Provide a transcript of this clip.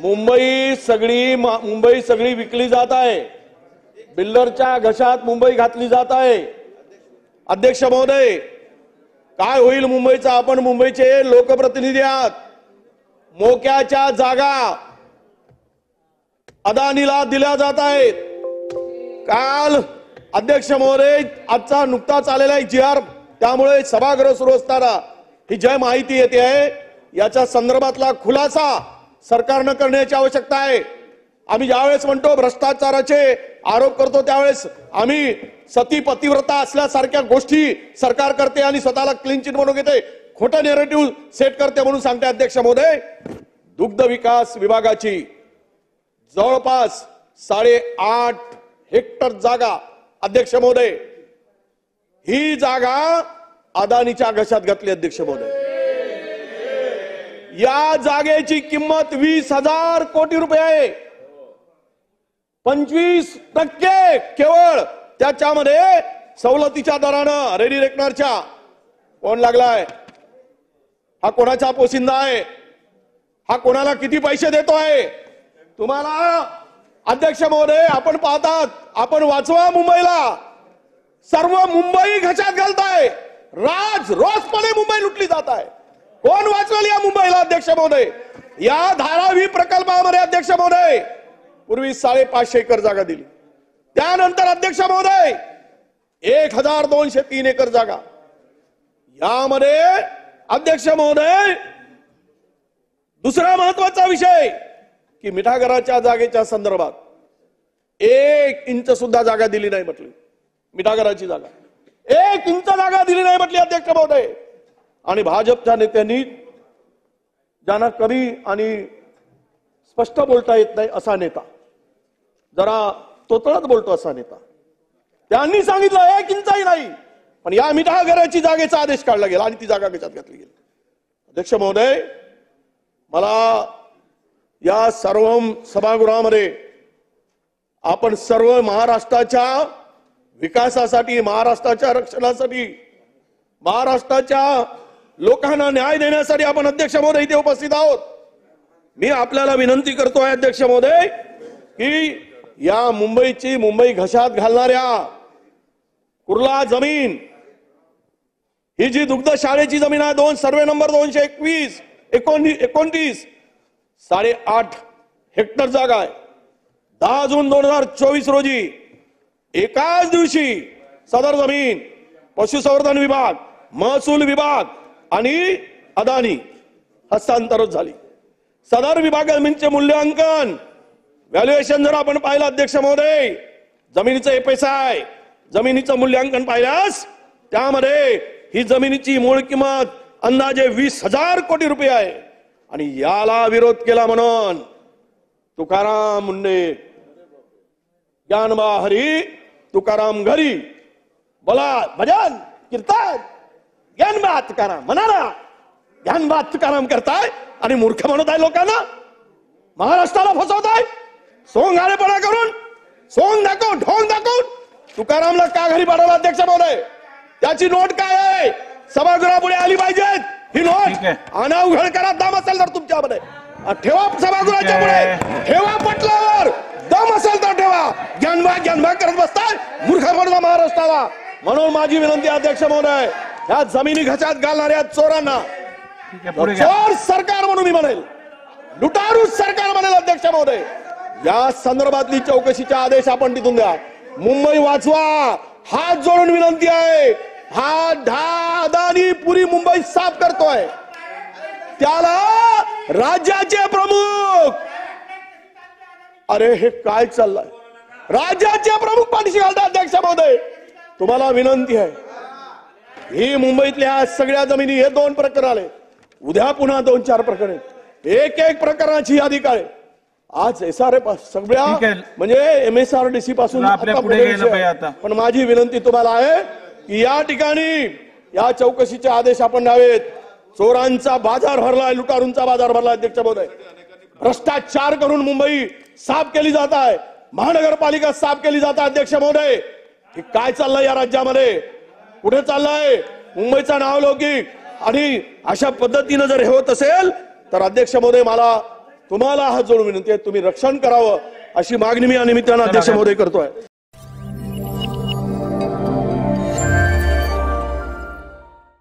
मुंबई सगळी विकली जात आहे। बिल्डरच्या घशात मुंबई घातली जात आहे। अध्यक्ष महोदय, काय होईल मुंबईचा? आपण मुंबईचे लोकप्रतिनिधी आहात। मोक्याच्या जागा अदानीला दिल्या जात आहेत। काल अध्यक्ष महोदय, आजचा नुकताच आलेला एक GR, त्यामुळे सभागृह सुरू असताना ही जी माहिती येते आहे याच्या संदर्भातला खुलासा सरकारने करण्याची आवश्यकता आहे। आम्ही ज्यावेळेस म्हणतो भ्रष्टाचाराचे आरोप करतो त्यावेळेस आम्ही सती पतिव्रता असल्यासारख्या गोष्टी सरकार करते आणि स्वतःला क्लीन चिट म्हणून घेते, खोटं नॅरेटिव्ह सेट करते म्हणून सांगते। अध्यक्ष महोदय, दुग्ध विकास विभागाची जवळपास 8.5 हेक्टर जागा, अध्यक्ष महोदय, ही जागा अदानीच्या घशात घातली। अध्यक्ष महोदय, या जागेची किंमत 20,000 कोटी रुपये आहे। 25% केवळ त्याच्यामध्ये सवलतीच्या दरानं रेडी रेकनरच्या। कोण लागलाय? हा कोणाचा पोशिंदा आहे? हा कोणाला किती पैसे देतोय? तुम्हाला अध्यक्ष महोदय, आपण पाहतात, आपण वाचवा मुंबईला, सर्व मुंबई घशात घालताय। रोजपणे मुंबई लुटली जात आहे। कोण वाचवेल या मुंबईला? अध्यक्ष महोदय, या धारावी प्रकल्पामध्ये अध्यक्ष महोदय पूर्वी 550 एकर जागा दिली, त्यानंतर अध्यक्ष महोदय 1203 एकर जागा। यामध्ये अध्यक्ष महोदय दुसरा महत्वाचा विषय की मिठागराच्या जागेच्या संदर्भात 1 इंच सुद्धा जागा दिली नाही म्हटली। मिठागराची जागा 1 इंच जागा दिली नाही म्हटली अध्यक्ष महोदय। आणि भाजपच्या नेत्यांनी, ज्यांना कमी आणि स्पष्ट बोलता येत नाही असा नेता, जरा तोतळत बोलतो असा नेता, त्यांनी सांगितलं 1 इंचही नाही, पण या मिठागराची जागेचा आदेश काढला गेला आणि ती जागा घशात घातली गेली। अध्यक्ष महोदय, मला या सर्व सभागृहामध्ये आपण सर्व महाराष्ट्राच्या विकासासाठी, महाराष्ट्राच्या रक्षणासाठी, महाराष्ट्राच्या लोकांना न्याय देण्यासाठी आपण अध्यक्ष महोदय इथे उपस्थित आहोत। मी आपल्याला विनंती करतोय अध्यक्ष महोदय की या मुंबई घशात घालणाऱ्या कुर्ला जमीन, ही जी दुग्ध शाळेची जमीन आहे, सर्वे नंबर 221 29 8.5 हेक्टर जागा आहे। 10 जून 2024 रोजी एकाच दिवशी सदर जमीन पशुसंवर्धन विभाग, महसूल विभाग आणि अदानी हस्तांतरित झाली। सदर विभाग जमीनचे मूल्यांकन, व्हॅल्युएशन जर आपण पाहिलं अध्यक्ष महोदय, जमिनीचं FSI, जमिनीचं मूल्यांकन पाहिल्यास त्यामध्ये ही जमिनीची मूळ किंमत अंदाजे 20,000 कोटी रुपये आहे। आणि याला विरोध केला म्हणून तुकाराम मुंडे, ज्ञानबा हरी तुकाराम घरी, बोला भजन कीर्तन, ज्ञानबा तुकाराम म्हणा, ज्ञानबा तुकाराम करताय आणि मूर्ख म्हणताय लोकांना, महाराष्ट्राला फसवताय सोंगाळेपणा करून, सोंग दाखवून, ढोंग दाखवून। तुकारामला का घरी पाठवलं अध्यक्ष महोदय? त्याची नोट काय आहे? सभागृहापुढे आली पाहिजे ही नोट। अनावघड करा, दम असेल तर तुमच्यामध्ये ठेवा, सभागृहाच्या पुढे ठेवा, पटलावर दम असेल तर ठेवा। ज्ञानबा करत बसताय मूर्ख म्हणता महाराष्ट्राला। म्हणून माझी विनंती अध्यक्ष महोदय, या जमिनी घशात घालणाऱ्या चोरांना चोर सरकार म्हणून मी म्हणेल, लुटारू सरकार म्हणेल अध्यक्ष महोदय। या संदर्भातली चौकशीचे आदेश आपण तिथून द्या। मुंबई वाचवा, हात जोडून विनंती आहे। हा अदानी पुरी मुंबई साफ करतोय, त्याला राज्याचे प्रमुख, अरे हे काय चाललंय? राज्याचे प्रमुख पाठीशी घालतात अध्यक्ष महोदय। तुम्हाला विनंती आहे, ही मुंबईतल्या सगळ्या जमिनी, हे 2 प्रकरण आले, उद्या पुन्हा 2-4 प्रकरण, एक प्रकरणाची यादी काढे। आज SRF सगळ्या म्हणजे MSRDC पासून पण माझी विनंती तुम्हाला आहे की या ठिकाणी या चौकशीचे आदेश आपण द्यावेत। चोरांचा बाजार भरलाय, लुटारूंचा बाजार भरलाय अध्यक्ष महोदय। भ्रष्टाचार करून मुंबई साफ केली जात आहे, महानगरपालिका साफ केली जात आहे अध्यक्ष महोदय। हे काय चाललंय या राज्यामध्ये? कुठे चाललंय? मुंबईचा नावलौकिक आणि अशा पद्धतीने जर हे होत असेल तर अध्यक्ष महोदय, मला तुम्हाला हात जोडून विनंती आहे, तुम्ही रक्षण करावं अशी मागणी मी या निमित्तानं अध्यक्ष महोदय करतोय.